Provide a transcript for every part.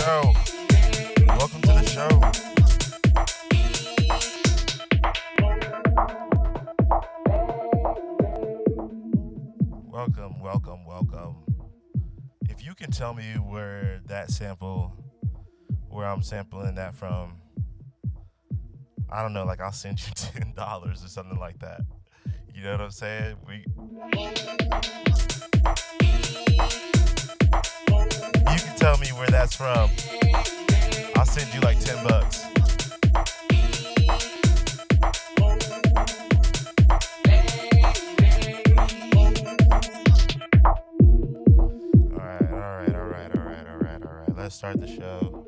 show. Welcome to the show. Welcome. If you can tell me where I'm sampling that from, I don't know, like I'll send you $10 or something like that. You know what I'm saying? You can tell me where that's from. I'll send you like $10. All right. Let's start the show.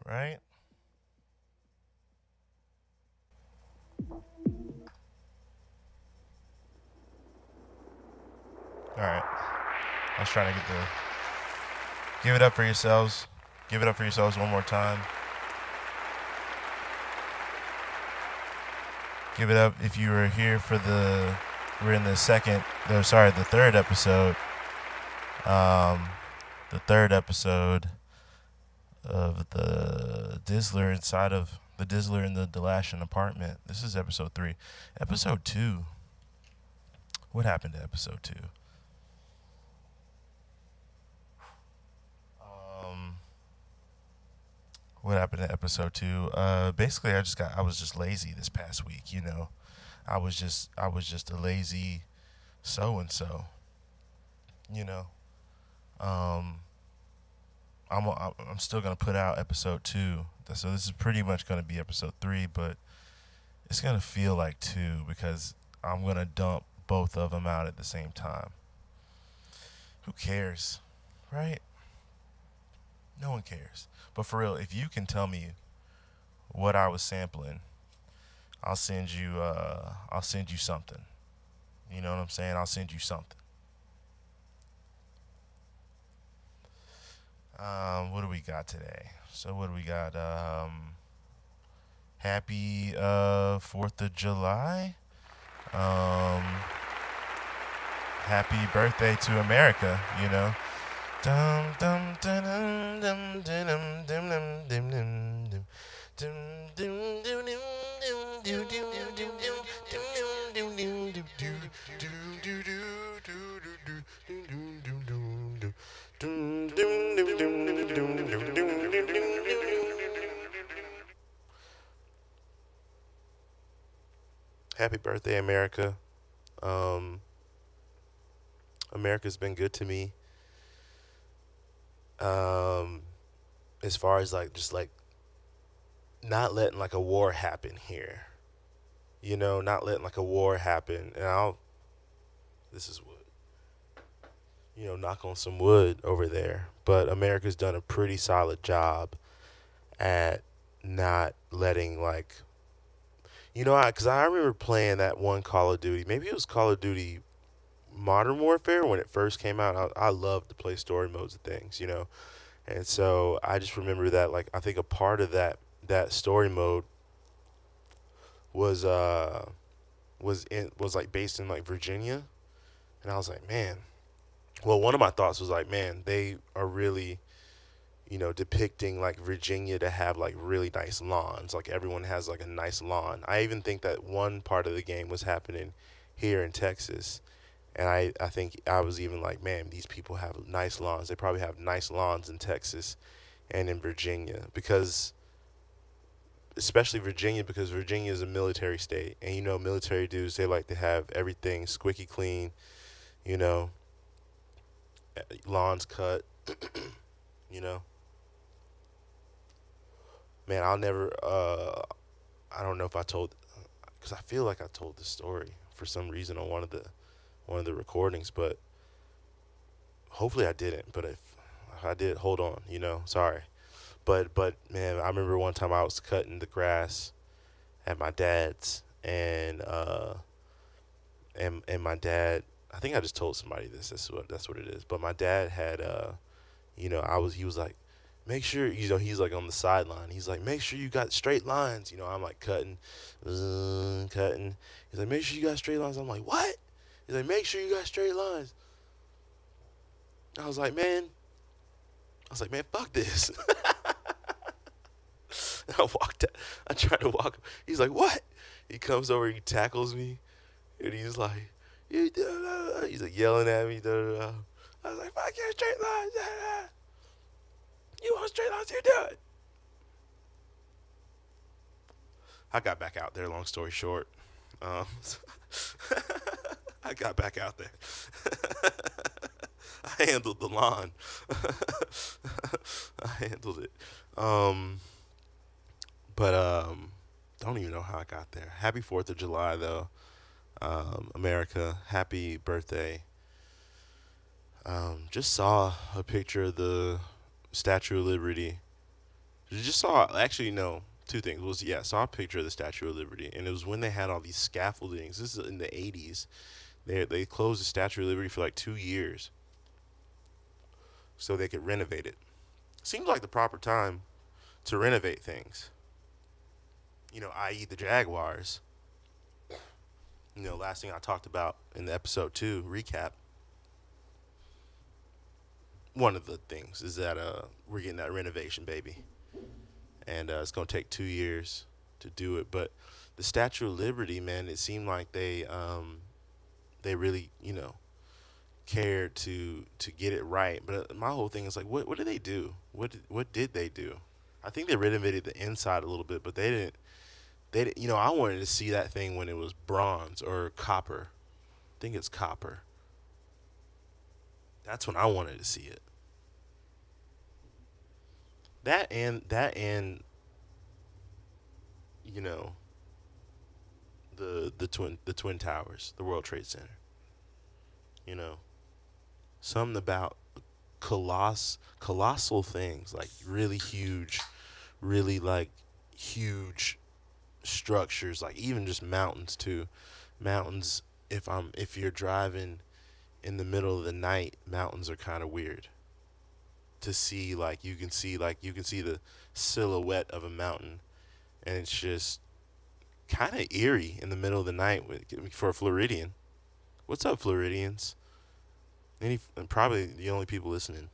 Right? All right. I was trying to give it up for yourselves. Give it up for yourselves one more time. Give it up if you were here we're in the third episode. The third episode of the Dizzler inside of the Dizzler in the Dallatian apartment. This is episode 3. Episode 2. What happened to episode 2? What happened to episode 2? Basically, I was just lazy this past week. You know, I was just a lazy so and so. You know, I'm still gonna put out episode 2. So this is pretty much gonna be episode 3, but it's gonna feel like 2 because I'm gonna dump both of them out at the same time. Who cares, right? No one cares. But for real, if you can tell me what I was sampling, I'll send you something. You know what I'm saying? I'll send you something. What do we got today? So what do we got? Happy 4th of July. Happy birthday to America, you know. Dum dum dum dum dum dum dum dum dum dum Happy birthday, America. America's been good to me. As far as like just like not letting like a war happen here. You know, not letting like a war happen. And this is wood. You know, knock on some wood over there. But America's done a pretty solid job at not letting like, because I remember playing that one Call of Duty. Maybe it was Call of Duty Modern Warfare when it first came out. I loved to play story modes and things, and so I just remember that, like, I think a part of that story mode was was like based in like Virginia, and I was like, man. Well, one of my thoughts was like, man, they are really, depicting like Virginia to have like really nice lawns. Like everyone has like a nice lawn. I even think that one part of the game was happening here in Texas. And I think I was even like, man, these people have nice lawns. They probably have nice lawns in Texas and in Virginia especially Virginia, because Virginia is a military state. And, military dudes, they like to have everything squeaky clean, you know, lawns cut, you know. Man, I don't know if I told, because I feel like I told this story for some reason on one of the recordings, but hopefully I didn't. But if I did, hold on, sorry. But man, I remember one time I was cutting the grass at my dad's, and my dad, I think I just told somebody this. That's what it is. But my dad had he was like, make sure, he's like on the sideline. He's like, make sure you got straight lines. I'm like cutting, cutting. He's like, make sure you got straight lines. I'm like, what? He's like, make sure you got straight lines. I was like, man, fuck this. I walked out. I tried to walk. He's like, what? He comes over, he tackles me, and he's like, he's like yelling at me. I was like, fuck your straight lines. You want straight lines, you do it. I got back out there, long story short. Um, I got back out there. I handled the lawn. I handled it. Um, but don't even know how I got there. Happy 4th of July, though. America, happy birthday. Just saw a picture of the Statue of Liberty. Just saw, actually, no, two things. Saw a picture of the Statue of Liberty, and it was when they had all these scaffoldings. This is in the 80s. They closed the Statue of Liberty for like 2 years so they could renovate it. Seems like the proper time to renovate things. I.e. the Jaguars. Last thing I talked about in the episode 2 recap. One of the things is that we're getting that renovation, baby, and it's gonna take 2 years to do it. But the Statue of Liberty, man, it seemed like they really cared to get it right. But my whole thing is like, what did they do? What did they do? I think they renovated the inside a little bit, but they didn't. I wanted to see that thing when it was bronze or copper. I think it's copper. That's when I wanted to see it. That and you know the twin towers, the World Trade Center. You know, something about colossal things, like really huge, really like huge structures, like even just mountains too. Mountains. If you're driving in the middle of the night, mountains are kind of weird to see. Like you can see the silhouette of a mountain, and it's just kind of eerie in the middle of the night for a Floridian. What's up, Floridians? Probably the only people listening.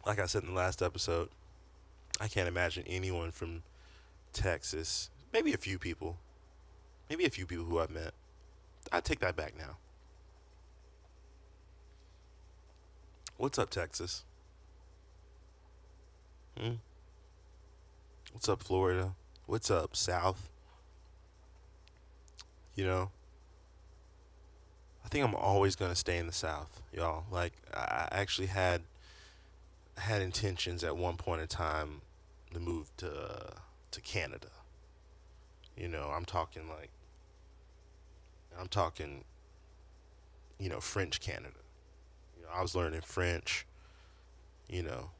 Like I said in the last episode, I can't imagine anyone from Texas. Maybe a few people. Maybe a few people who I've met. I take that back now. What's up, Texas? Hmm? What's up, Florida? What's up, South? You know, I think I'm always gonna stay in the South, y'all. Like I actually had intentions at one point in time to move to Canada. I'm talking French Canada. I was learning French. You know,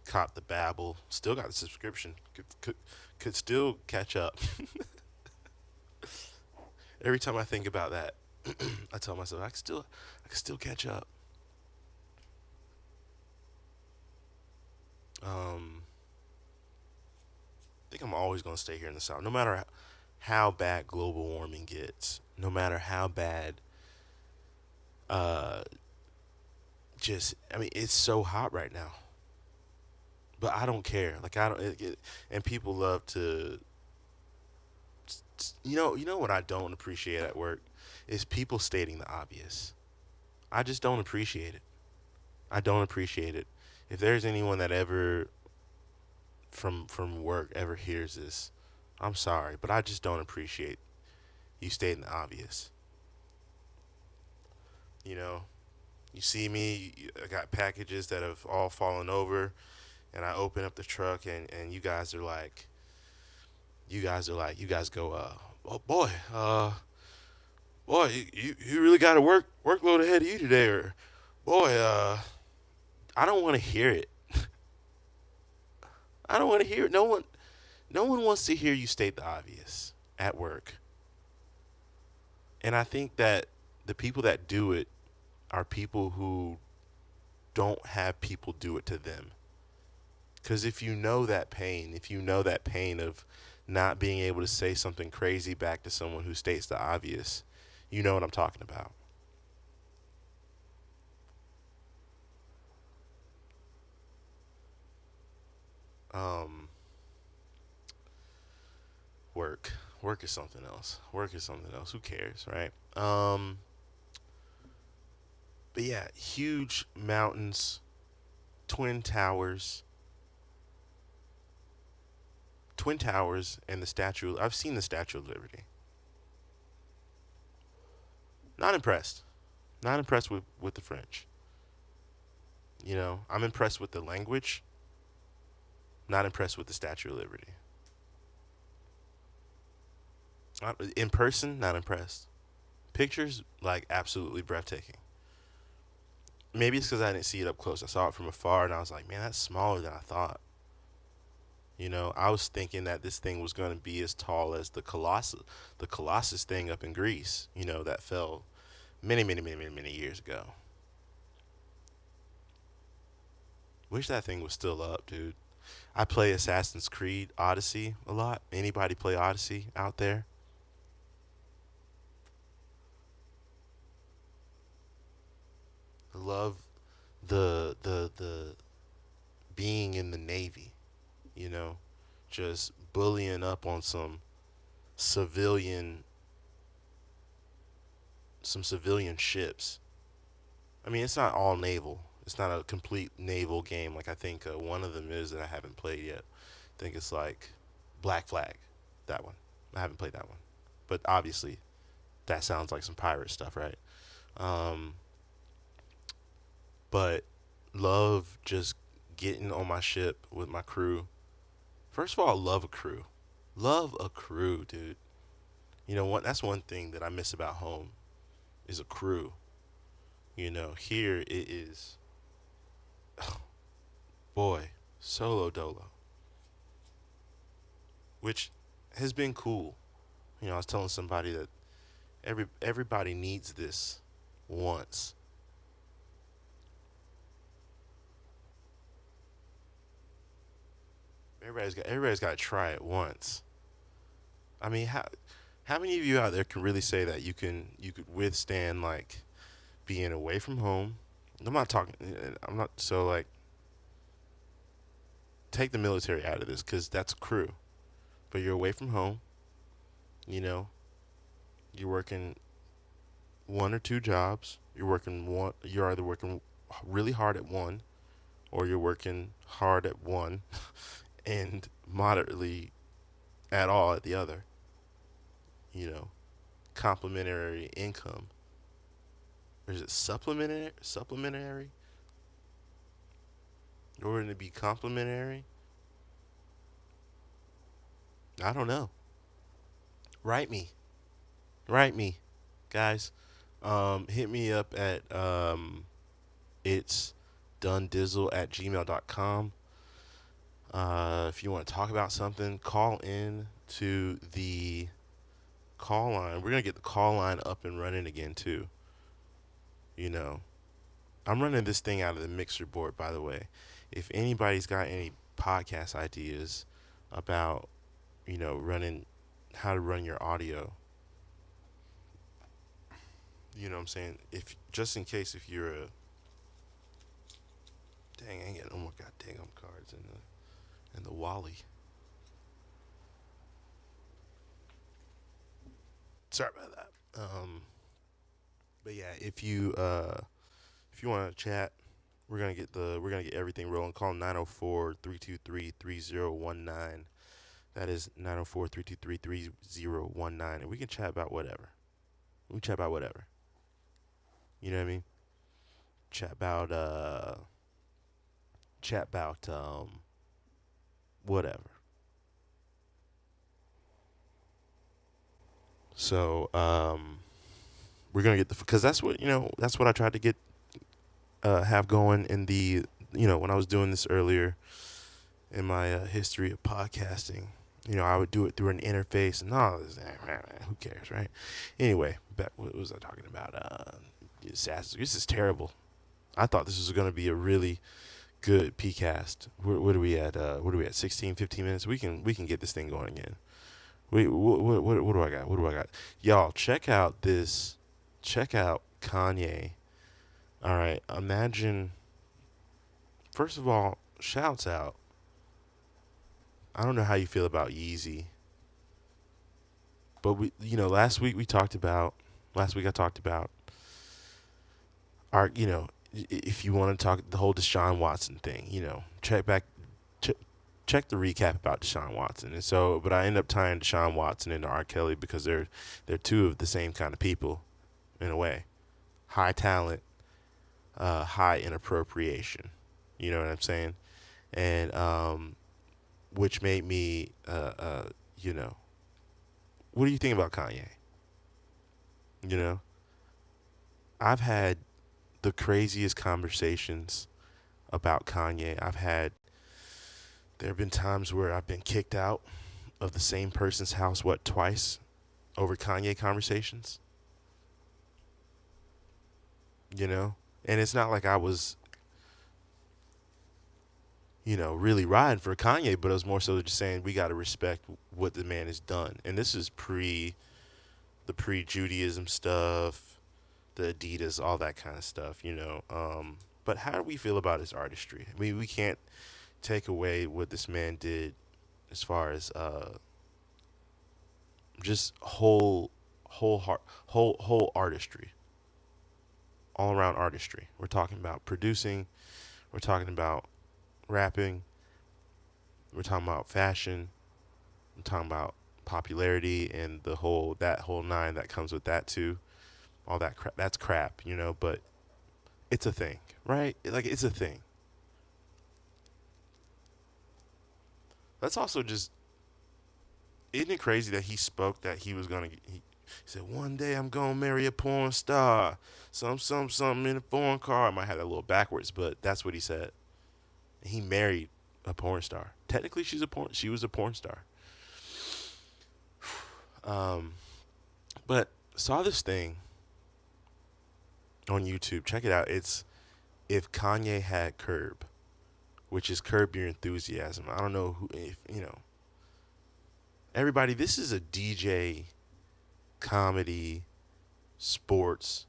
caught the Babbel. Still got the subscription. Could still catch up. Every time I think about that, I tell myself I can still catch up. Um, I think I'm always gonna stay here in the South, no matter how bad global warming gets, no matter how bad. Uh, I mean, it's so hot right now, but I don't care. Like I don't, and people love to. You know what I don't appreciate at work is people stating the obvious. I just don't appreciate it. I don't appreciate it. If there's anyone that ever from work ever hears this, I'm sorry, but I just don't appreciate you stating the obvious. You know, you see me, I got packages that have all fallen over, and I open up the truck, and you guys go, oh boy, boy, you really got a workload ahead of you today, or boy, I don't want to hear it. I don't want to hear it. No one wants to hear you state the obvious at work. And I think that the people that do it are people who don't have people do it to them. Because if you know that pain of not being able to say something crazy back to someone who states the obvious, you know what I'm talking about. Um, work. Work is something else. Work is something else. Who cares, right? But yeah, huge mountains, twin towers, and the statue. I've seen the Statue of Liberty. Not impressed. Not impressed with the French. I'm impressed with the language. Not impressed with the Statue of Liberty. In person, not impressed. Pictures, like, absolutely breathtaking. Maybe it's because I didn't see it up close. I saw it from afar, and I was like, man, that's smaller than I thought. I was thinking that this thing was going to be as tall as the Colossus thing up in Greece. That fell many, many, many, many, many years ago. Wish that thing was still up, dude. I play Assassin's Creed Odyssey a lot. Anybody play Odyssey out there? I love the being in the Navy, you know, just bullying up on civilian civilian ships. I mean, it's not all naval. It's not a complete naval game. Like I think one of them is that I haven't played yet. I think it's like Black Flag. That one. I haven't played that one, but obviously that sounds like some pirate stuff, right? Um, but love just getting on my ship with my crew. First of all, love a crew. Love a crew, dude. You know what? That's one thing that I miss about home is a crew. Here it is, boy, solo dolo, which has been cool. I was telling somebody that everybody needs this once. Everybody's got to try it once. I mean, how many of you out there can really say that you could withstand like being away from home? I'm not talking. I'm not so like take the military out of this because that's a crew. But you're away from home. You know, you're working one or two jobs. You're working one. You're either working really hard at one, or you're working hard at one and moderately at all at the other. You know, complementary income. Or is it supplementary? Supplementary? Or would it be complementary? I don't know. Write me. Write me, guys. Hit me up at it's donedizzle at gmail.com. If you want to talk about something, call in to the call line. We're going to get the call line up and running again, too. You know, I'm running this thing out of the mixer board, by the way. If anybody's got any podcast ideas about, running, how to run your audio, you know what I'm saying? If just in case if you're a dang, I ain't getting no more goddamn cards in the Wally. Sorry about that. But yeah, if you want to chat, we're gonna get everything rolling. Call 904-323-3019. That is 904-323-3019, and we can chat about whatever. We can chat about whatever. You know what I mean? Chat about whatever. So we're gonna get because that's what I tried to get have going in the when I was doing this earlier in my history of podcasting. I would do it through an interface and all this. Who cares, right? Anyway, back. What was I talking about? This is terrible. I thought this was going to be a really good PCast. What are we at? What are we at? 16, 15 minutes. We can get this thing going again. What do I got? What do I got? Y'all, check out this. Check out Kanye. All right. Imagine. First of all, shouts out. I don't know how you feel about Yeezy, but last week we talked about. Last week I talked about our, if you want to talk the whole Deshaun Watson thing, check back, ch- check the recap about Deshaun Watson. And so, but I end up tying Deshaun Watson into R. Kelly because they're two of the same kind of people, in a way. High talent, high inappropriation. You know what I'm saying? And which made me, what do you think about Kanye? You know, I've had the craziest conversations about Kanye. There have been times where I've been kicked out of the same person's house, twice over Kanye conversations, And it's not like I was, really riding for Kanye, but it was more so just saying we got to respect what the man has done. And this is the pre-Judaism stuff, the Adidas, all that kind of stuff. But how do we feel about his artistry? I mean, we can't take away what this man did as far as just whole artistry, all around artistry. We're talking about producing, we're talking about rapping, we're talking about fashion, we're talking about popularity and that whole nine that comes with that too. All that crap, that's crap, but it's a thing, right? Like, it's a thing. That's also just, isn't it crazy that he spoke that he was gonna? He said one day I'm gonna marry a porn star, something in a foreign car. I might have that a little backwards, but that's what he said. He married a porn star. Technically, she was a porn star. But saw this thing on YouTube. Check it out. It's if Kanye had Curb, which is Curb Your Enthusiasm. I don't know if everybody. This is a DJ, comedy, sports,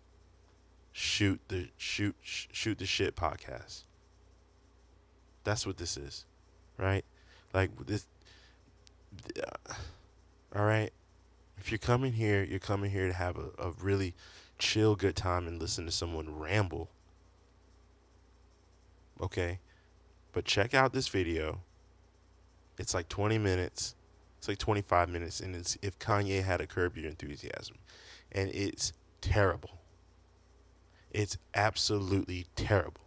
shoot the shit podcast. That's what this is, right? Like this. All right. If you're coming here to have a really chill, good time and listen to someone ramble. Okay. But check out this video. It's like 20 minutes. It's like 25 minutes. And it's if Kanye had a Curb Your Enthusiasm. And it's terrible. It's absolutely terrible.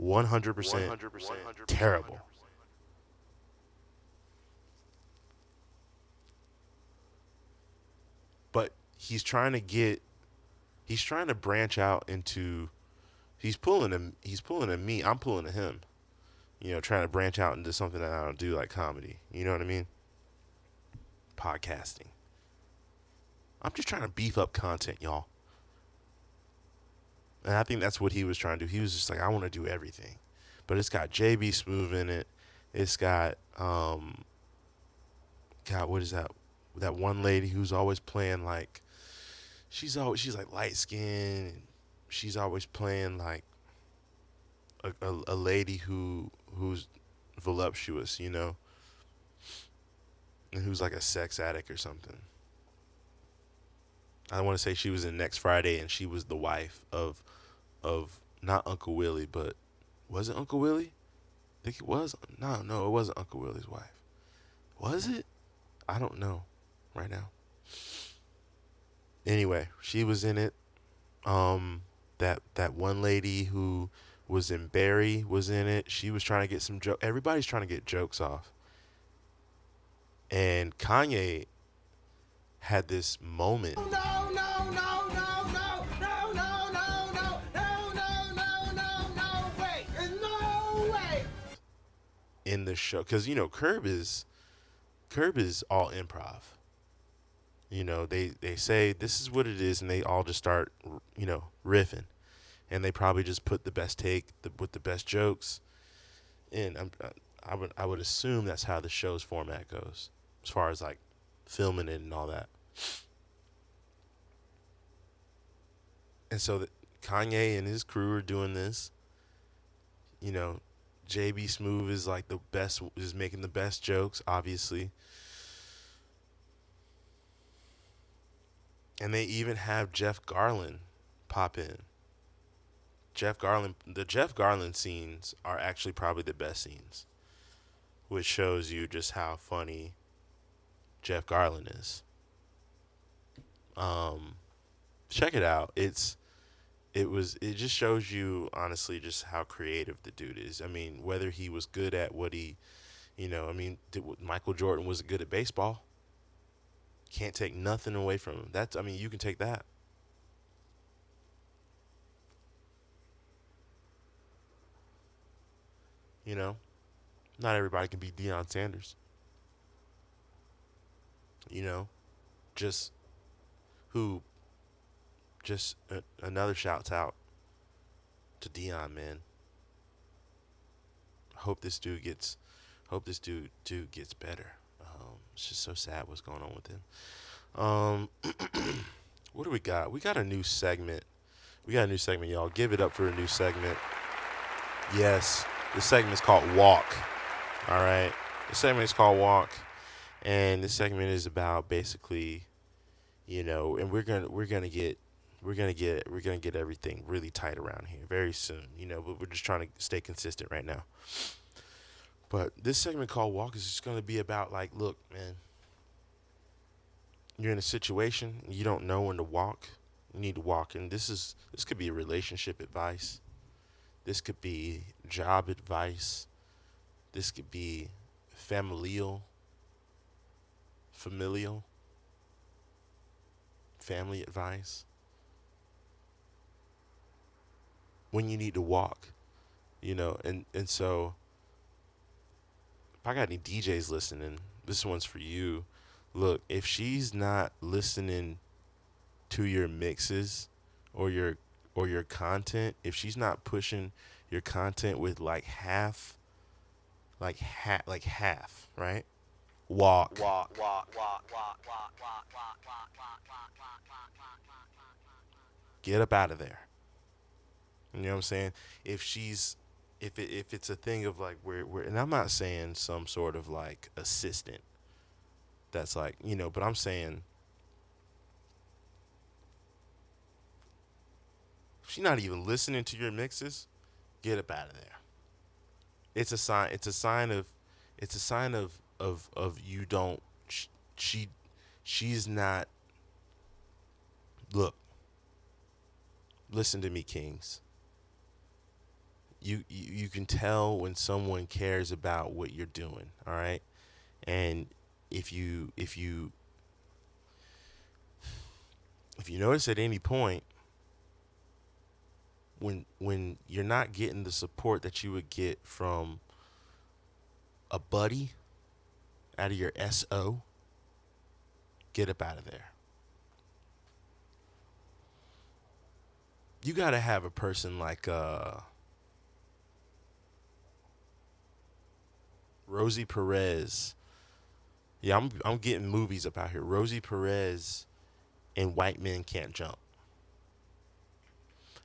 100% terrible. But he's trying to branch out into, he's pulling a me, I'm pulling a him. Trying to branch out into something that I don't do, like comedy. You know what I mean? Podcasting. I'm just trying to beef up content, y'all. And I think that's what he was trying to do. He was just like, I want to do everything. But it's got JB Smoove in it. It's got, God, what is that? That one lady who's always playing like, she's like light skinned. She's always playing like a lady who's voluptuous, and who's like a sex addict or something. I want to say she was in Next Friday, and she was the wife of not Uncle Willie, but was it Uncle Willie? I think it was. No, it wasn't Uncle Willie's wife. Was it? I don't know right now. Anyway, she was in it. That one lady who was in Barry was in it. She was trying to get some joke. Everybody's trying to get jokes off. And Kanye had this moment. In the show, because Curb is all improv. They say this is what it is, and they all just start riffing, and they probably just put the best with the best jokes. And I would assume that's how the show's format goes, as far as like filming it and all that. And so Kanye and his crew are doing this. You know, JB Smoove is like the best, is making the best jokes, obviously. And they even have Jeff Garlin pop in. The Jeff Garlin scenes are actually probably the best scenes, which shows you just how funny Jeff Garlin is. Um, Check it out. It just shows you honestly just how creative the dude is. I mean, whether he was good at what I mean, Michael Jordan was good at baseball. Can't take nothing away from him. I mean, you can take that. You know, not everybody can be Deion Sanders. You know, just who, just another shouts out to Deion, man. Hope this dude gets, hope this dude gets better. It's just so sad what's going on with him. Um, what do we got? We got a new segment. We got a new segment, y'all. Give it up for a new segment. Yes, this segment is called Walk. All right, the segment is called Walk, and this segment is about basically, and we're gonna get everything really tight around here very soon. But we're just trying to stay consistent right now. But this segment called Walk is just gonna be about like, look, man, you're in a situation you don't know when to walk. You need to walk, and this could be relationship advice. This could be job advice. This could be familial, familial, family advice. When you need to walk, and so if I got any DJs listening, this one's for you. Look, if she's not listening to your mixes or your content, if she's not pushing your content with like half, right? Walk. Get up out of there. You know what I'm saying? If she's if it's a thing of like where and I'm not saying some sort of like assistant that's like, but I'm saying if she's not even listening to your mixes, get up out of there. It's a sign. It's a sign of you don't. She she's not. Look, listen to me, Kings. You can tell when someone cares about what you're doing. All right, and if you notice at any point when you're not getting the support that you would get from a buddy out of your SO, get up out of there. You got to have a person like Rosie Perez. Yeah, I'm getting movies up out here. Rosie Perez and White Men Can't Jump.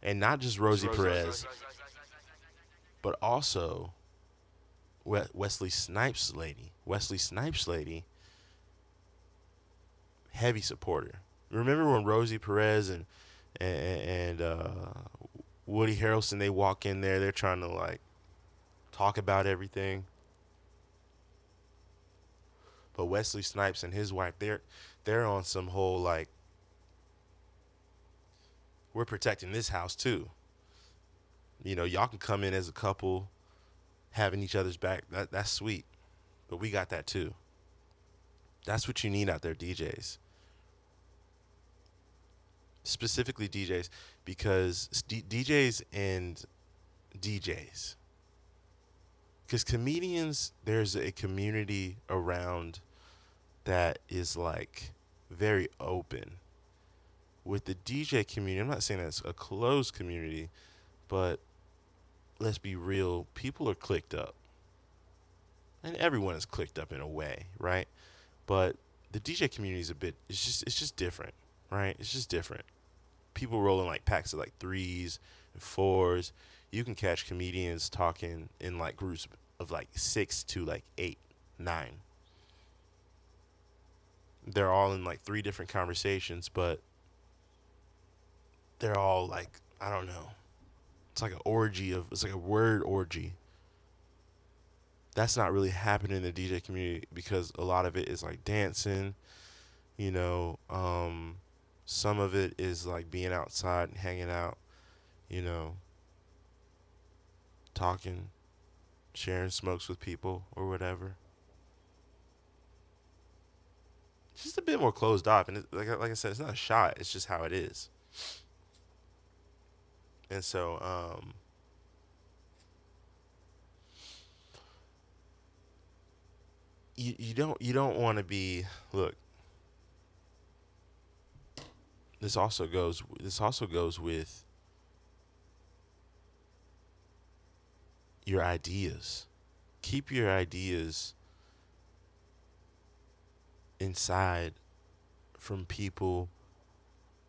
And not just Rosie Perez, but also Wesley Snipes lady. Wesley Snipes lady, heavy supporter. Remember when Rosie Perez and Woody Harrelson, they walk in there, they're trying to like talk about everything. But Wesley Snipes and his wife, they're on some whole like, we're protecting this house too. Y'all can come in as a couple, having each other's back. That's sweet. But we got that too. That's what you need out there, DJs. Specifically DJs, because DJs and DJs. Because comedians, there's a community around that is like very open. With the DJ community, I'm not saying that's a closed community, but let's be real, people are clicked up. And everyone is clicked up in a way, right? But the DJ community is a bit it's just different, right? It's just different. People rolling like packs of like threes and fours. You can catch comedians talking in like groups of like six to like eight, nine. They're all in like three different conversations, but they're all like, I don't know. It's like an orgy of it's like a word orgy. That's not really happening in the DJ community because a lot of it is like dancing, you know, some of it is like being outside and hanging out, you know, talking, sharing smokes with people or whatever. It's just a bit more closed off, and like I said, it's not a shot. It's just how it is. And so, you don't want to be. Look, this also goes with your ideas. Keep your ideas inside from people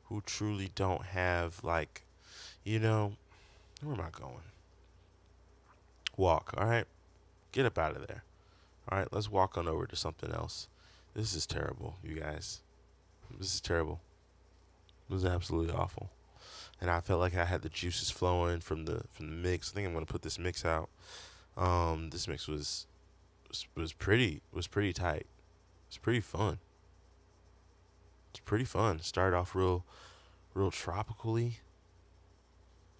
who truly don't have like, you know, where am I going? Walk, all right? Get up out of there. All right, let's walk on over to something else. This is terrible, you guys. This is terrible. This is absolutely awful. And I felt like I had the juices flowing from the mix. I think I'm gonna put this mix out. This mix was pretty tight. It's pretty fun. It's pretty fun. Started off real tropically.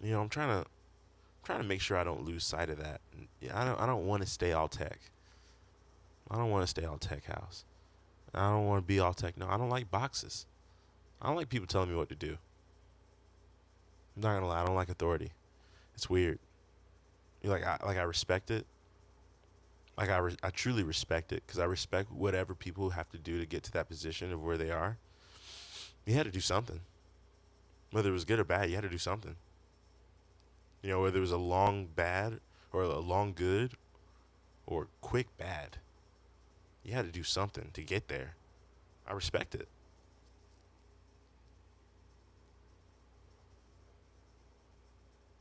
I'm trying to make sure I don't lose sight of that. Yeah, I don't want to stay all tech. I don't want to stay all tech house. I don't want to be all tech. No, I don't like boxes. I don't like people telling me what to do. I'm not gonna lie. I don't like authority. It's weird. I respect it. I truly respect it because I respect whatever people have to do to get to that position of where they are. You had to do something, whether it was good or bad. You had to do something. Whether it was a long bad or a long good or quick bad. You had to do something to get there. I respect it.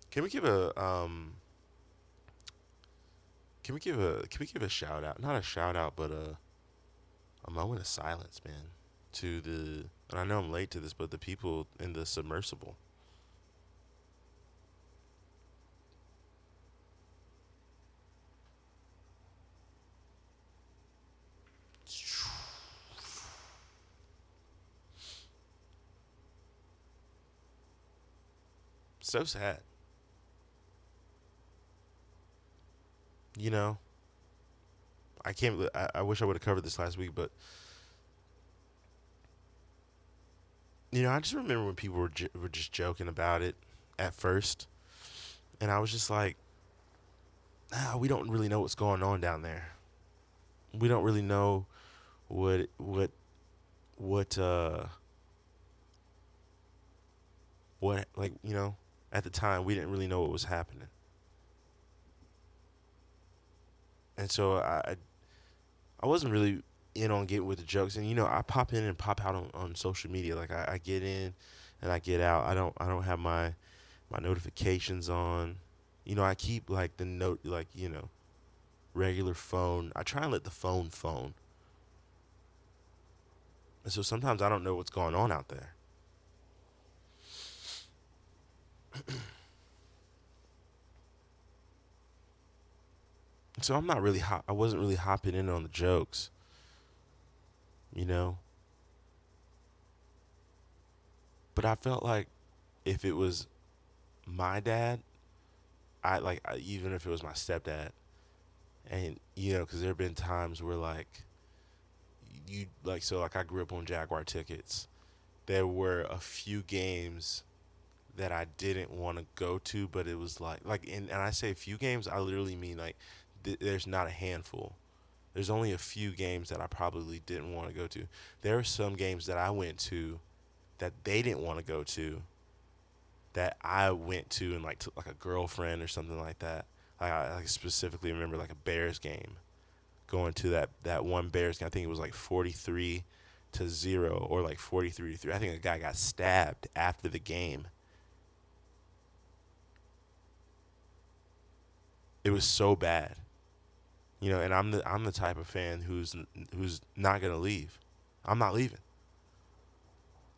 Can we give a can we give a shout out? Not a shout out, but a moment of silence, man, to the and I know I'm late to this, but the people in the submersible. So sad. You know, I can't. I wish I would have covered this last week, but I just remember when people were just joking about it at first, and I was just like, we don't really know what's going on down there. We don't really know what what like at the time we didn't really know what was happening, and so I wasn't really in on getting with the jokes, and I pop in and pop out on social media. Like I get in and I get out. I don't have my notifications on. I keep like the note like regular phone. I try and let the phone, and so sometimes I don't know what's going on out there. So I wasn't really hopping in on the jokes, you know. But I felt like if it was my dad, even if it was my stepdad, and because there have been times where like I grew up on Jaguar tickets. There were a few games that I didn't want to go to, but it was and I say a few games, I literally mean like there's not a handful. There's only a few games that I probably didn't want to go to. There are some games that I went to that they didn't want to go to that I went to and like took like a girlfriend or something like that. I specifically remember like a Bears game, going to that one Bears game. I think it was like 43-0 or like 43-3. I think a guy got stabbed after the game. It was so bad, and I'm the type of fan who's not gonna leave. I'm not leaving.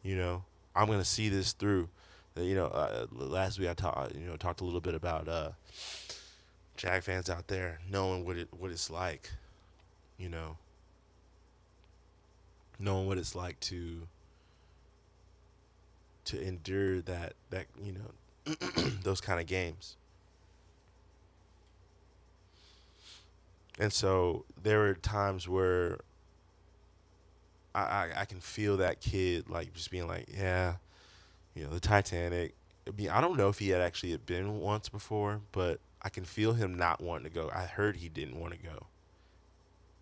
You know, I'm gonna see this through. Last week I talked a little bit about Jag fans out there knowing what it's like. You know, knowing what it's like to endure that those kind of games. And so there were times where I can feel that kid like just being like, yeah, the Titanic. I don't know if he had actually been once before, but I can feel him not wanting to go. I heard he didn't want to go,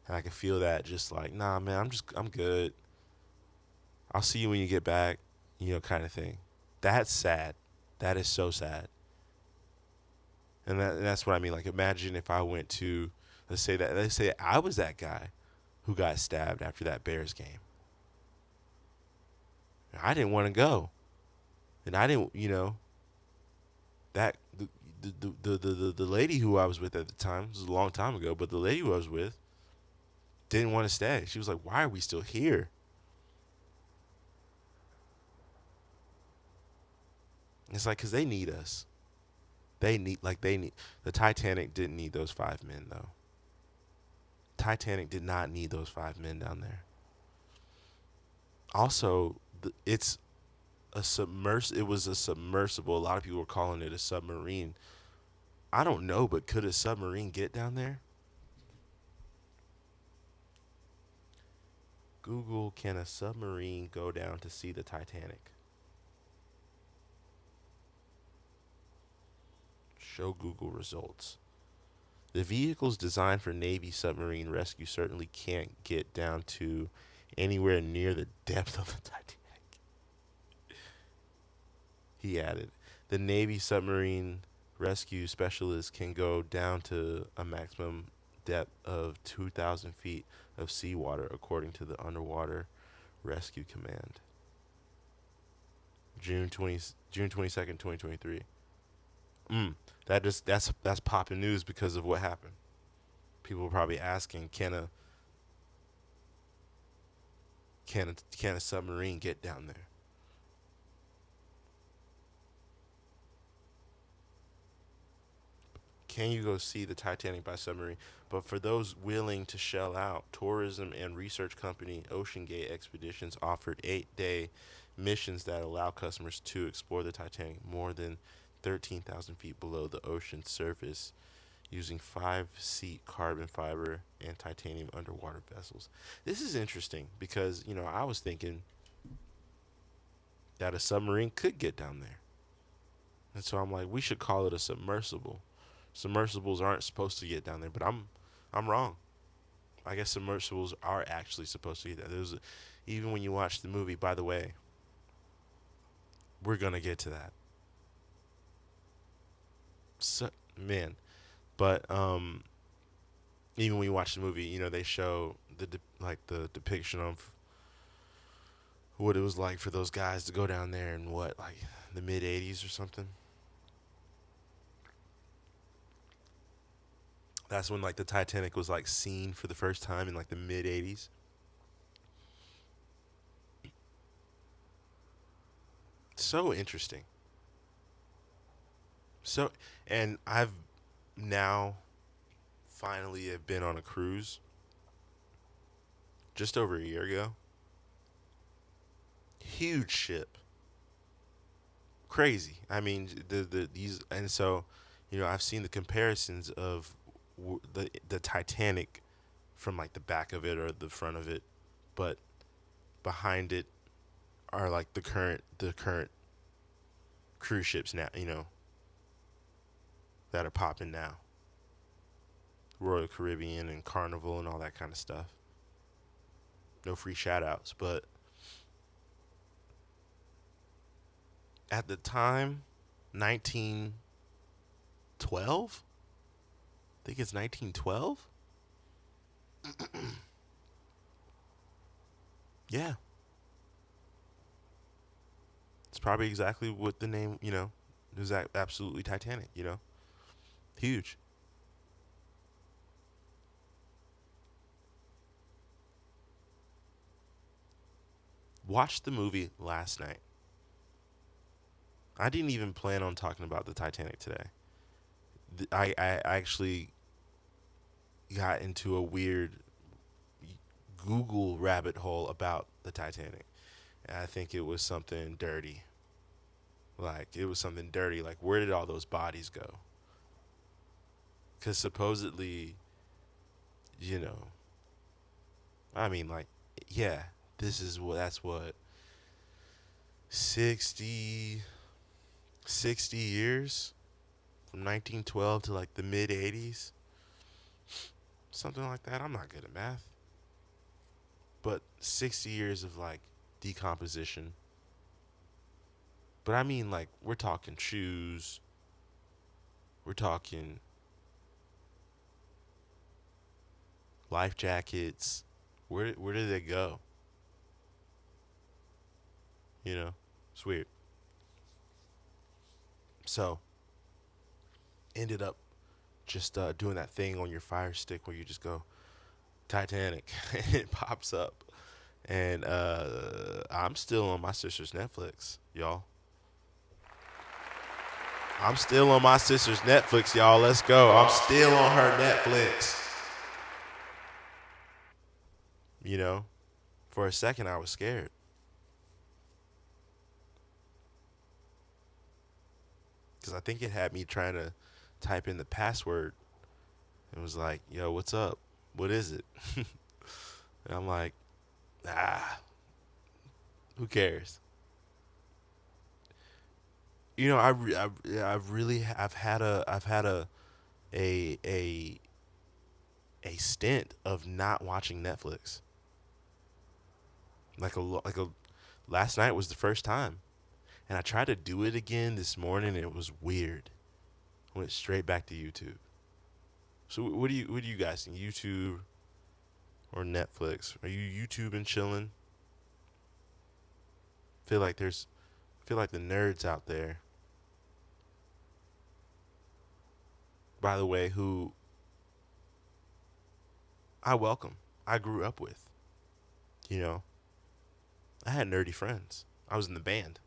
and I can feel that just like, nah, man, I'm good. I'll see you when you get back, kind of thing. That's sad. That is so sad. And that's what I mean. Like, imagine if I went to, let's say I was that guy who got stabbed after that Bears game. I didn't want to go, and I didn't, that the lady who I was with at the time, this was a long time ago, but the lady who I was with didn't want to stay. She was like, "Why are we still here?" It's like, cause they need us. They need the Titanic didn't need those 5 men though. Titanic did not need those 5 men down there. Also, it's it was a submersible. A lot of people were calling it a submarine. I don't know, but could a submarine get down there? Google, can a submarine go down to see the Titanic? Show Google results. The vehicles designed for Navy submarine rescue certainly can't get down to anywhere near the depth of the Titanic. He added, the Navy submarine rescue specialists can go down to a maximum depth of 2,000 feet of seawater, according to the Underwater Rescue Command. June 22nd, 2023. That's popping news because of what happened. People are probably asking, can a submarine get down there? Can you go see the Titanic by submarine? But for those willing to shell out, tourism and research company OceanGate Expeditions offered 8-day missions that allow customers to explore the Titanic more than 13,000 feet below the ocean surface using 5-seat carbon fiber and titanium underwater vessels. This is interesting because, I was thinking that a submarine could get down there. And so I'm like, we should call it a submersible. Submersibles aren't supposed to get down there, but I'm wrong. I guess submersibles are actually supposed to get there. Even when you watch the movie, by the way, we're gonna get to that. So, man, but even when you watch the movie, they show the depiction of what it was like for those guys to go down there in what, like the mid '80s or something. That's when like the Titanic was like seen for the first time in like the mid '80s. So interesting. So, and I've now finally have been on a cruise just over a year ago. Huge ship, crazy. I mean, these, and so, I've seen the comparisons of the Titanic from like the back of it or the front of it, but behind it are like the current cruise ships now, that are popping now. Royal Caribbean and Carnival and all that kind of stuff. No free shout outs. But at the time, 1912? I think it's 1912? Yeah. It's probably exactly what the name, is absolutely Titanic. Huge. Watched the movie last night. I didn't even plan on talking about the Titanic today. I actually got into a weird Google rabbit hole about the Titanic. And I think it was something dirty. Like, it was something dirty. Like, where did all those bodies go? Because supposedly, you know, I mean, like, yeah, that's what, 60, 60 years? From 1912 to like the mid 80s? Something like that. I'm not good at math. But 60 years of like decomposition. But I mean, like, we're talking shoes. We're talking life jackets. Where did they go? You know, it's weird. So ended up just doing that thing on your Fire Stick where you just go Titanic and it pops up. And I'm still on my sister's Netflix, y'all. I'm still on my sister's Netflix, y'all. Let's go. I'm still on her Netflix. You know, for a second I was scared because I think it had me trying to type in the password. It was like, yo, what's up? What is it? And I'm like, ah, who cares? I've really a a a stint of not watching Netflix. Like a last night was the first time, and I tried to do it again this morning. And it was weird. I went straight back to YouTube. So what do you guys think? YouTube or Netflix? Are you YouTube and chilling? Feel like there's feel like the nerds out there, by the way, who I welcome. I grew up with. You know, I had nerdy friends. I was in the band.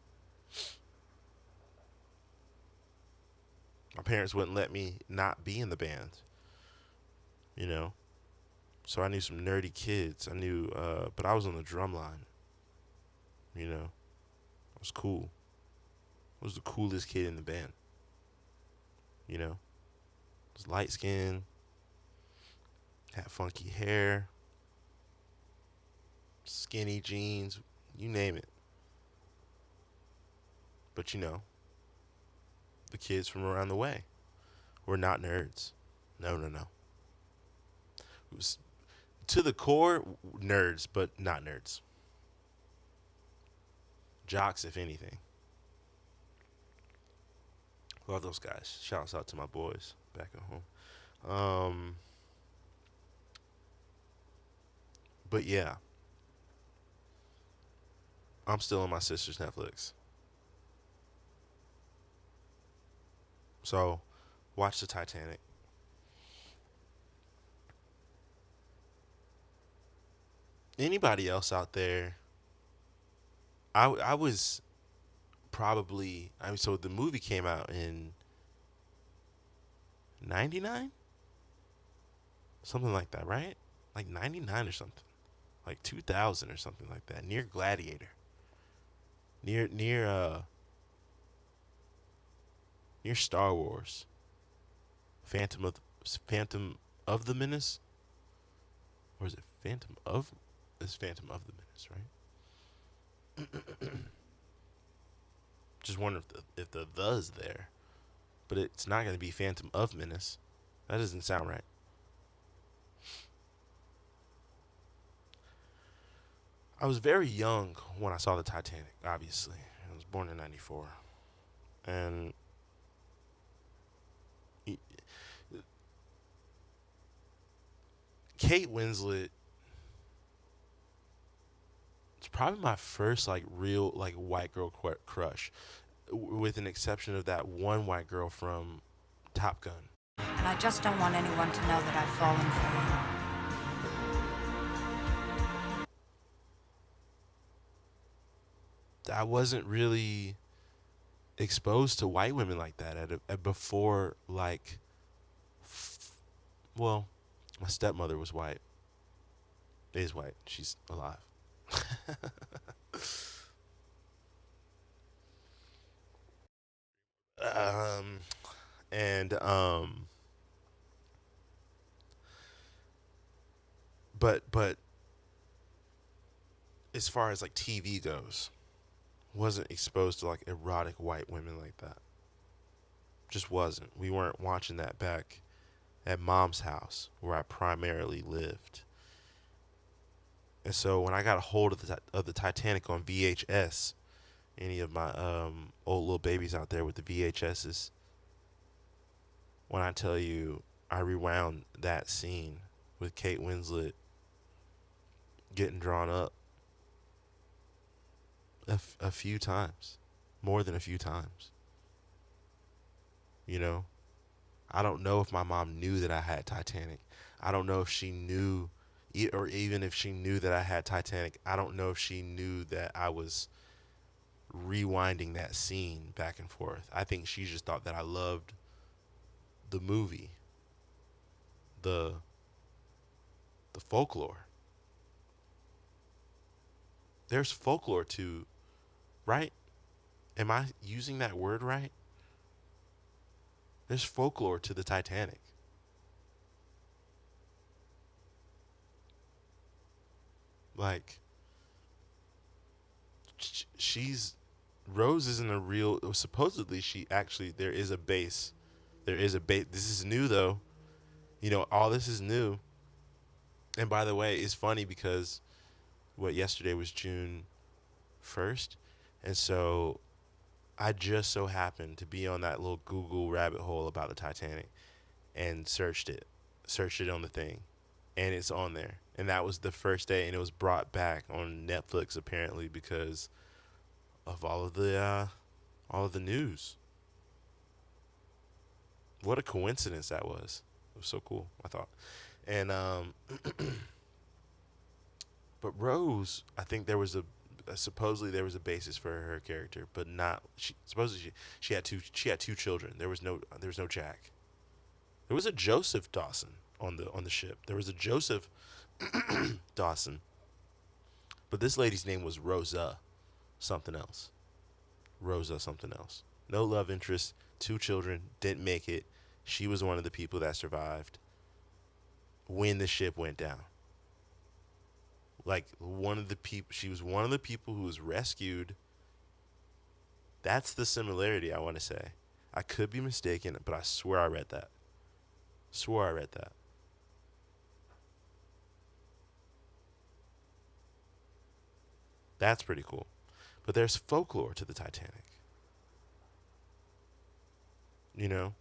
My parents wouldn't let me not be in the band. You know, so I knew some nerdy kids. But I was on the drum line. You know, I was cool. I was the coolest kid in the band. You know, I was light skinned, had funky hair, skinny jeans, you name it. But the kids from around the way were not nerds. No, no, no. It was to the core nerds, but not nerds. Jocks, if anything. Love those guys. Shouts out to my boys back at home. But yeah, I'm still on my sister's Netflix. So watch the Titanic. Anybody else out there? I was probably I mean so the movie came out in 99, something like that, right? Like 99 or something, like 2000 or something like that, near Gladiator, near near Star Wars, Phantom of Phantom of the Menace, or is it Phantom of? It's Phantom of the Menace, right? Just wonder if the the's there, but it's not going to be Phantom of Menace. That doesn't sound right. I was very young when I saw the Titanic. Obviously, I was born in '94, and Kate Winslet is probably my first like real like white girl crush, with an exception of that one white girl from Top Gun. And I just don't want anyone to know that I've fallen for I wasn't really exposed to white women like that before like well, my stepmother was white. Is white. She's alive. um and but as far as like TV goes, wasn't exposed to like erotic white women like that. Just wasn't. We weren't watching that back at mom's house where I primarily lived. And so when I got a hold of the Titanic on VHS, any of my old little babies out there with the VHSs, when I tell you I rewound that scene with Kate Winslet getting drawn up a few times, more than a few times. You know, I don't know if my mom knew that I had Titanic. I don't know if she knew, or even if she knew that I had Titanic, I don't know if she knew that I was rewinding that scene back and forth. I think she just thought that I loved the movie, the the folklore. There's folklore to, right? Am I using that word right? There's folklore to the Titanic. Like she's Rose isn't a real. Supposedly, she actually there is a base. There is a base. This is new though. You know, all this is new. And by the way, it's funny because what yesterday was June 1st, and so I just so happened to be on that little Google rabbit hole about the Titanic and searched it on the thing, and it's on there. And that was the first day, and it was brought back on Netflix apparently because of all of the news. What a coincidence that was. It was so cool, I thought. And but Rose, I think there was a supposedly there was a basis for her character, but not she supposedly she had two children. There was no Jack. There was a Joseph Dawson on the ship. There was a Joseph Dawson, but this lady's name was Rosa something else. Rosa something else. No love interest, two children, didn't make it. She was one of the people that survived when the ship went down. Like one of the people, she was one of the people who was rescued. That's the similarity I want to say. I could be mistaken, but I swear I read that. Swore I read that. That's pretty cool. But there's folklore to the Titanic. You know,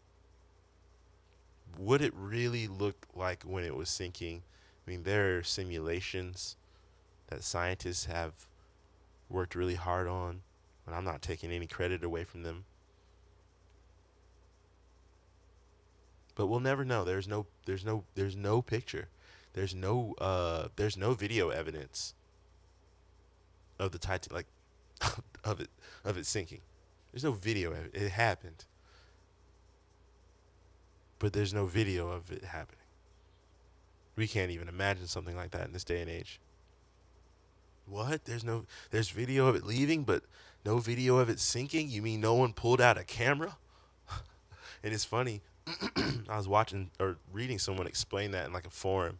what it really looked like when it was sinking. I mean, there are simulations that scientists have worked really hard on, and I'm not taking any credit away from them. But we'll never know. There's no picture. There's no video evidence of the Titanic, like of it sinking. There's no video. It happened, but there's no video of it happening. We can't even imagine something like that in this day and age. What? There's video of it leaving, but no video of it sinking? You mean no one pulled out a camera? And it's funny. I was watching or reading someone explain that in like a forum,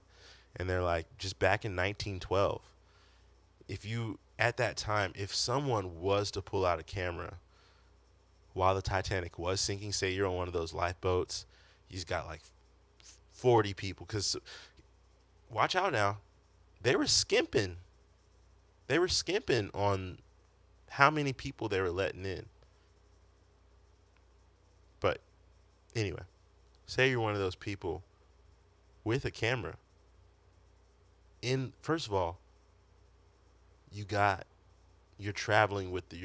and they're like, just back in 1912, if you at that time, if someone was to pull out a camera while the Titanic was sinking, say you're on one of those lifeboats, you've got like 40 people, because watch out now, they were skimping. They were skimping on how many people they were letting in. But anyway, say you're one of those people with a camera. In first of all, you got you're traveling with the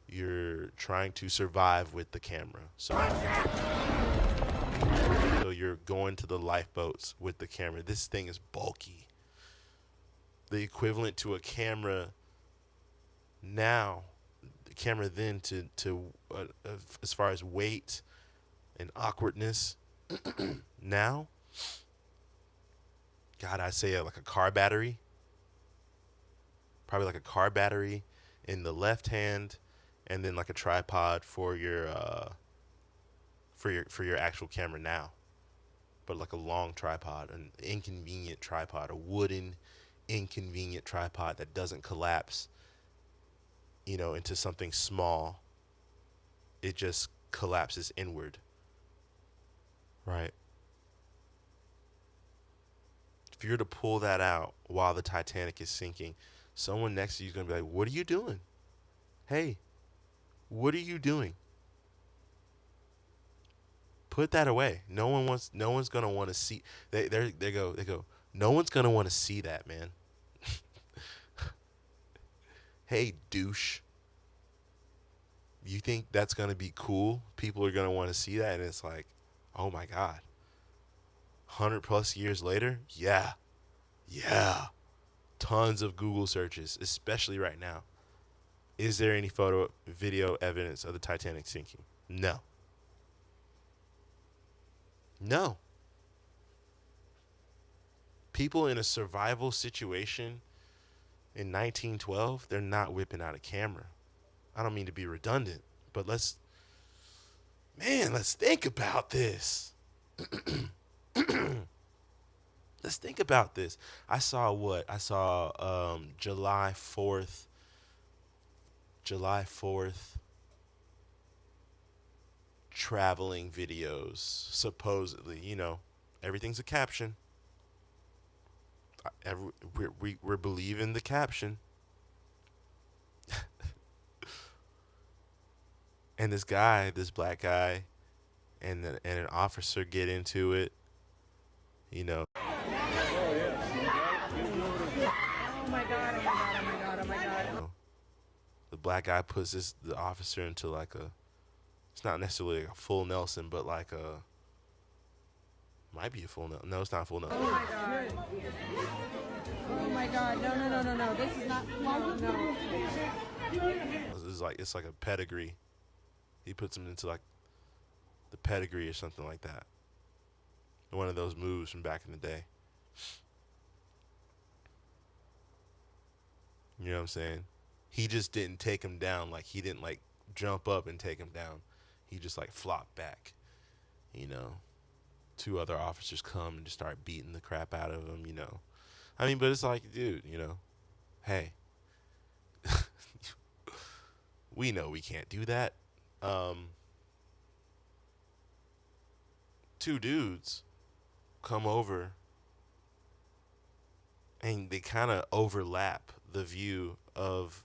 you're trying to survive with the camera. So you're going to the lifeboats with the camera. This thing is bulky. The equivalent to a camera now, the camera then as far as weight and awkwardness. Now, God, I say like a car battery. Probably like a car battery in the left hand, and then like a tripod for your actual camera now. But like a long tripod, an inconvenient tripod, a wooden inconvenient tripod that doesn't collapse, into something small. It just collapses inward. Right. If you're to pull that out while the Titanic is sinking, someone next to you is going to be like, "What are you doing? Hey, what are you doing? Put that away." No one's going to want to see. They go. No one's going to want to see that, man. Hey, douche. You think that's going to be cool? People are going to want to see that, and it's like, "Oh my god. 100 plus years later?" Yeah. Yeah. Tons of Google searches, especially right now. Is there any photo, video evidence of the Titanic sinking? No. No. People in a survival situation in 1912, they're not whipping out a camera. I don't mean to be redundant, but let's think about this. Let's think about this. I saw what? I saw July 4th traveling videos, supposedly. Everything's a caption. We're believing the caption. And this black guy, and an officer get into it. You know, the black guy puts the officer into like a. It's not necessarily like a full Nelson, but like a. Might be a full Nelson. No, it's not a full Nelson. Oh my god. Oh my god. No, no, no, no, no. This is not. No. It's like a pedigree. He puts him into like the pedigree or something like that. One of those moves from back in the day. You know what I'm saying? He just didn't take him down. Like he didn't like jump up and take him down. He just like flopped back. You know, two other officers come and just start beating the crap out of him. I mean, but it's like, dude, hey, we know we can't do that. Two dudes come over and they kind of overlap the view of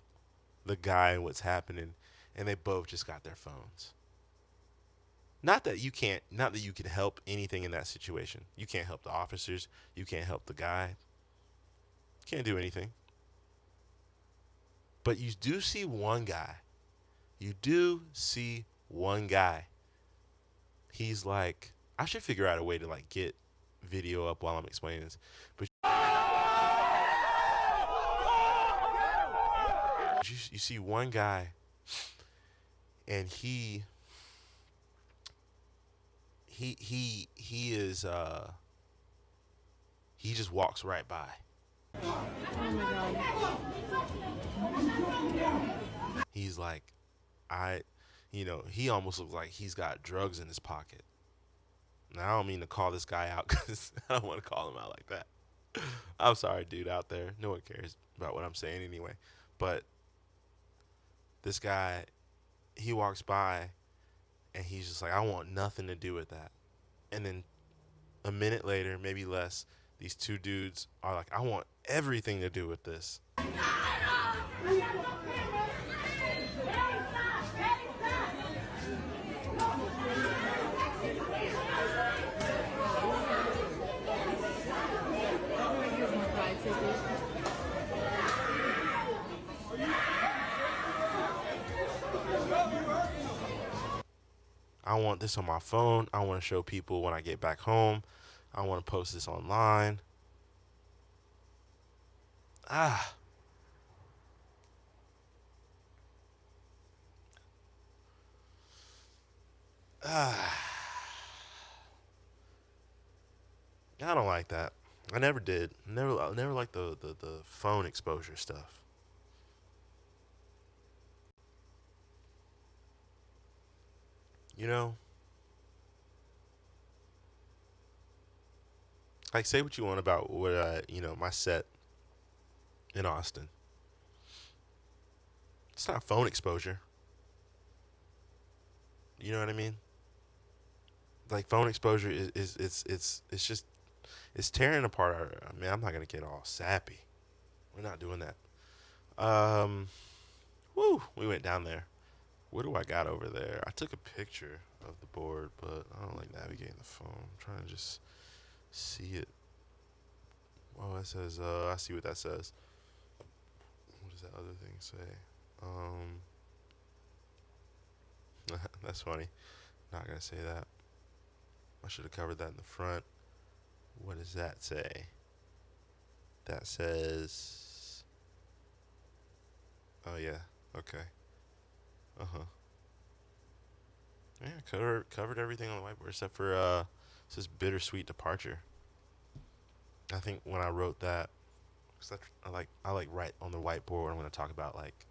the guy and what's happening, and they both just got their phones. Not that you can help anything in that situation. You can't help the officers. You can't help the guy. Can't do anything. But you do see one guy. You do see one guy. He's like, I should figure out a way to like get video up while I'm explaining this. But you see one guy, and he is he just walks right by. Oh my god. He's like, he almost looks like he's got drugs in his pocket. Now, I don't mean to call this guy out because I don't want to call him out like that. I'm sorry, dude, out there. No one cares about what I'm saying anyway. But this guy, he walks by, and he's just like, I want nothing to do with that. And then a minute later, maybe less, These two dudes are like, I want everything to do with this. I want this on my phone. I want to show people when I get back home. I want to post this online. Ah, ah. I don't like that. I never did. I never liked the phone exposure stuff. You know, like say what you want about what my set in Austin. It's not phone exposure. You know what I mean? Like phone exposure is just it's tearing apart our. I mean, I'm not gonna get all sappy. We're not doing that. Um, woo, we went down there. What do I got over there? I took a picture of the board, but I don't like navigating the phone. I'm trying to just see it. Oh, it says. I see what that says. What does that other thing say? Um, that's funny. Not gonna say that. I should have covered that in the front. What does that say? That says. Oh yeah. Okay. Uh huh. Yeah, covered everything on the whiteboard except for it says bittersweet departure. I think when I wrote that, cause I like write on the whiteboard. I'm gonna talk about like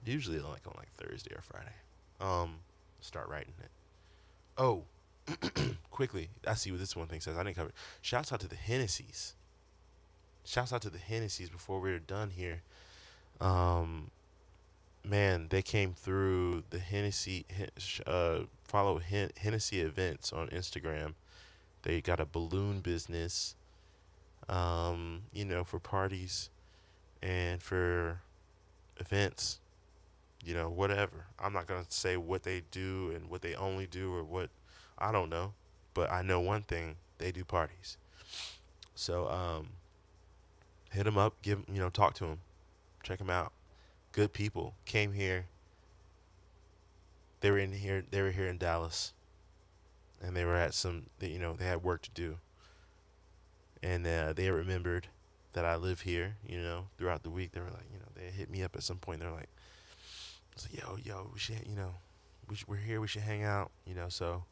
usually like on like Thursday or Friday. Um, start writing it. Oh, quickly, I see what this one thing says. I didn't cover it. Shouts out to the Hennessy's. Shouts out to the Hennessy's before we were done here. Um, man, they came through the follow Hennessy events on Instagram. They got a balloon business, for parties and for events, whatever. I'm not going to say what they do and what they only do or what, I don't know. But I know one thing, they do parties. So, hit them up, talk to them, check them out. Good people came here. They were here in Dallas and they were at they had work to do. And they remembered that I live here, throughout the week. They were like, they hit me up at some point. They're like, yo, we should, we're here. We should hang out, So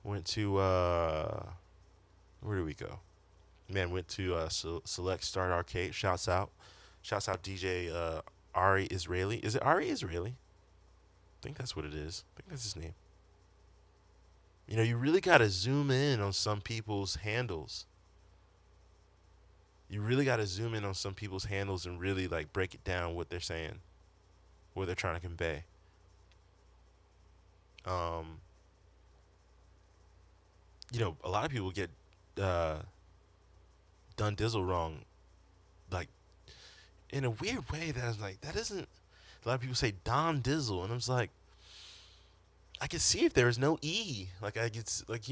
went to where did we go? Man, went to Select Start Arcade. Shouts out DJ Ari Israeli. Is it Ari Israeli? I think that's what it is. I think that's his name. You really gotta zoom in on some people's handles. You really gotta zoom in on some people's handles and really like break it down what they're saying, what they're trying to convey. Um, a lot of people get uh, done Dizzle wrong, like in a weird way. That is like that isn't. A lot of people say Don Dizzle, and I'm just like, I could see if there was no E. Like I could like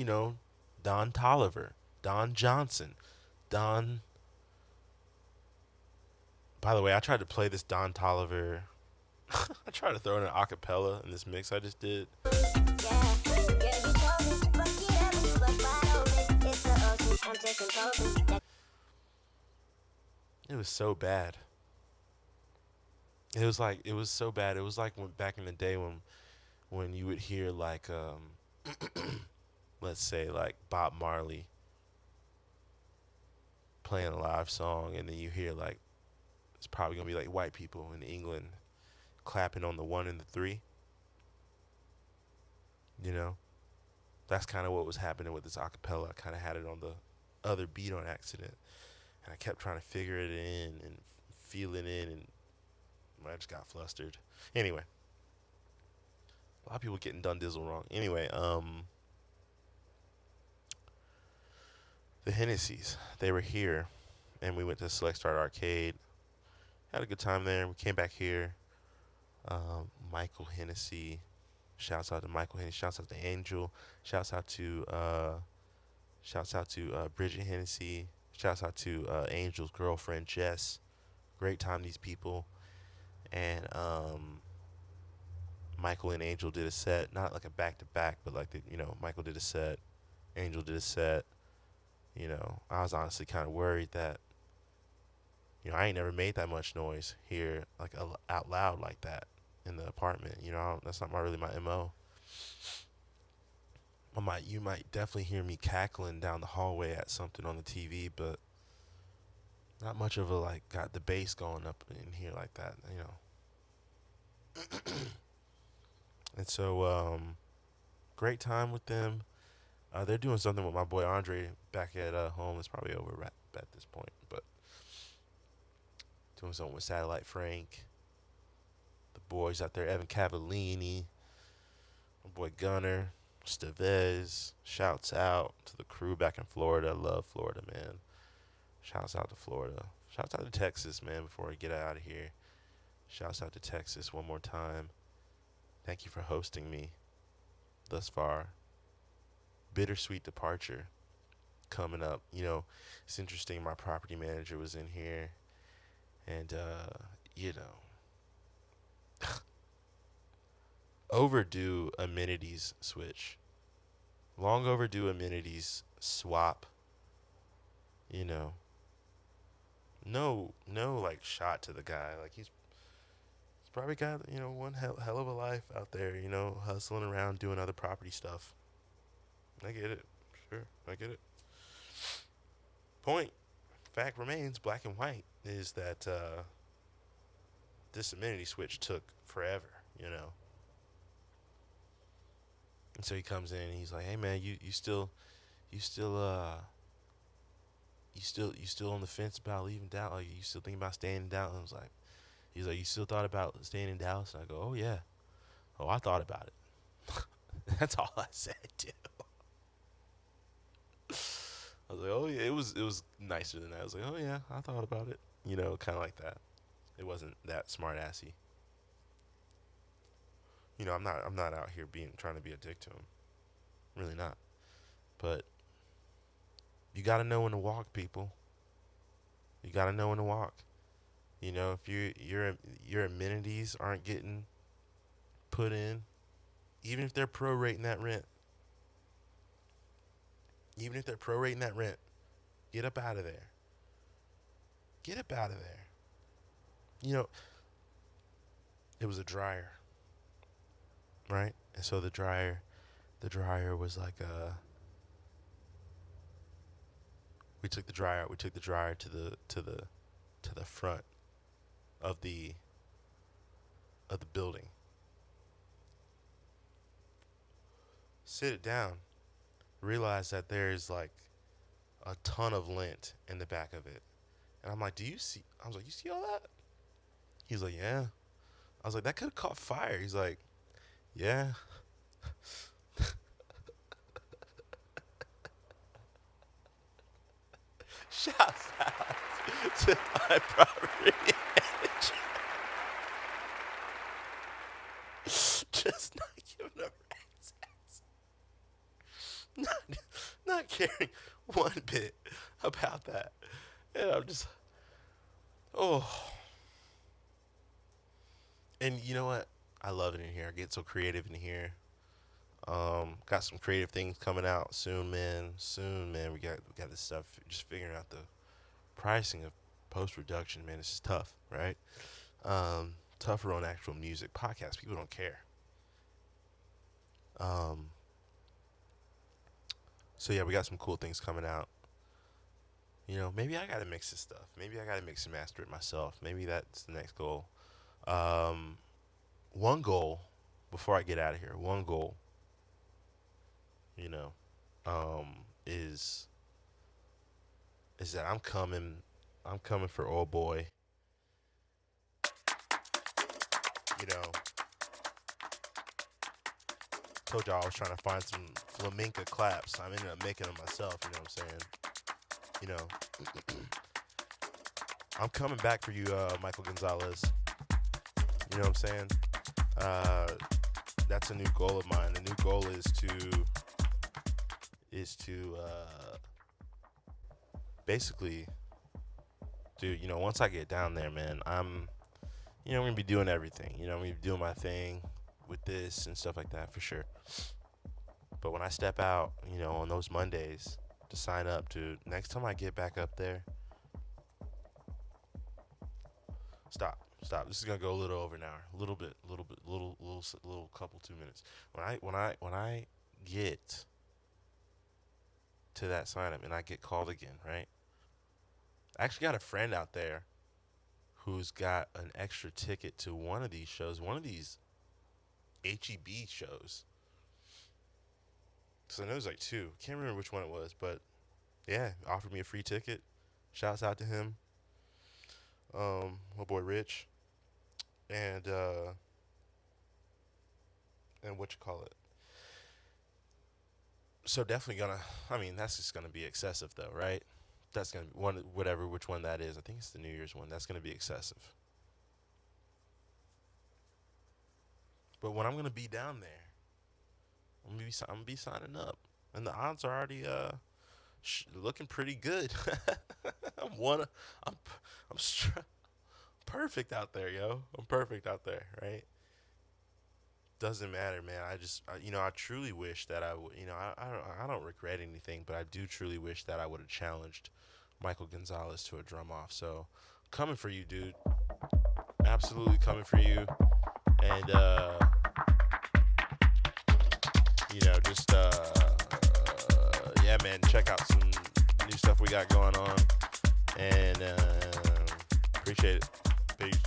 Don Tolliver, Don Johnson, Don. By the way, I tried to play this Don Tolliver. I tried to throw in an acapella in this mix I just did. It was so bad. It was so bad. It was like back in the day when you would hear like let's say like Bob Marley playing a live song, and then you hear like it's probably gonna be like white people in England clapping on the one and the three. You know, that's kind of what was happening with this acapella. I kind of had it on the other beat on accident, and I kept trying to figure it in and feel it in, and I just got flustered. Anyway, a lot of people getting done Dizzle wrong. Anyway, the Hennessy's. They were here, and we went to Select Start Arcade. Had a good time there. We came back here. Michael Hennessy. Shouts out to Michael Hennessy. Shouts out to Angel. Shouts out to Bridget Hennessy. Shouts out to Angel's girlfriend Jess. Great time, these people. And Michael and Angel did a set, not like a back to back, but like Michael did a set, Angel did a set. I was honestly kind of worried that I ain't never made that much noise here, like out loud like that in the apartment. That's not really my mo. You might definitely hear me cackling down the hallway at something on the TV, but not much of a like got the bass going up in here like that. And so great time with them. They're doing something with my boy Andre back at home. It's probably over at this point, but doing something with Satellite Frank. The boys out there, Evan Cavallini, my boy Gunner, Stevez. Shouts out to the crew back in Florida. I love Florida, man. Shouts out to Florida. Shouts out to Texas, man, before I get out of here. Shouts out to Texas one more time. Thank you for hosting me thus far. Bittersweet departure coming up. It's interesting. My property manager was in here, and overdue amenities switch. Long overdue amenities swap. No like shot to the guy. Like he's probably got one hell of a life out there. Hustling around doing other property stuff. I get it. Sure, I get it. Point. Fact remains, black and white, is that this amenity switch took forever. And so he comes in and he's like, "Hey man, you still on the fence about leaving Dallas? Like, you still thinking about staying in Dallas?" And I was like, he's like, "You still thought about staying in Dallas?" And I go, "Oh yeah. Oh, I thought about it." That's all I said, too. I was like, "Oh yeah." It was nicer than that. I was like, "Oh yeah, I thought about it." Kind of like that. It wasn't that smart assy. I'm not out here trying to be a dick to him. Really not. But you got to know when to walk, people. You got to know when to walk. If your amenities aren't getting put in, even if they're prorating that rent, get up out of there. Get up out of there. It was a dryer, right? And so the dryer was like we took the dryer out. We took the dryer to the front of the building. Sit it down. Realize that there's like a ton of lint in the back of it. And I'm like, "Do you see?" I was like, "You see all that?" He's like, "Yeah." I was like, "That could have caught fire." He's like, "Yeah." Shouts out to my property manager. Just not giving a rat's ass. Not caring one bit about that. And I'm just, oh. And you know what? I love it in here. I get so creative in here. Got some creative things coming out soon, man. Soon, man. We got this stuff. Just figuring out the pricing of post production, man. This is tough, right? Tougher on actual music podcasts. People don't care. So yeah, we got some cool things coming out. Maybe I gotta mix this stuff. Maybe I gotta mix and master it myself. Maybe that's the next goal. One goal before I get out of here. One goal. Is that I'm coming. I'm coming for old boy. Told y'all I was trying to find some flamenco claps. I ended up making them myself. You know what I'm saying? You know, I'm coming back for you, Michael Gonzalez. You know what I'm saying? That's a new goal of mine. The new goal is to basically, dude. You know, once I get down there, man, I'm gonna be doing everything. I'm gonna be doing my thing with this and stuff like that for sure. But when I step out, on those Mondays to sign up, dude, next time I get back up there, stop. This is gonna go a little over an hour, a little bit, little couple 2 minutes. When I get to that sign up and I get called again, right? I actually got a friend out there who's got an extra ticket to one of these shows, one of these HEB shows. So I know there's like two. Can't remember which one it was, but yeah, offered me a free ticket. Shouts out to him. My boy Rich. And what you call it. So definitely that's just gonna be excessive though, right? That's gonna be which one that is. I think it's the New Year's one. That's gonna be excessive. But when I'm gonna be down there, I'm gonna be signing up, and the odds are already looking pretty good. I'm one. I'm perfect out there, yo. I'm perfect out there, right? Doesn't matter, man. I truly wish that I would. I don't regret anything, but I do truly wish that I would have challenged Michael Gonzalez to a drum off. So, coming for you, dude. Absolutely coming for you, and just yeah, man. Check out some new stuff we got going on, and appreciate it. Peace.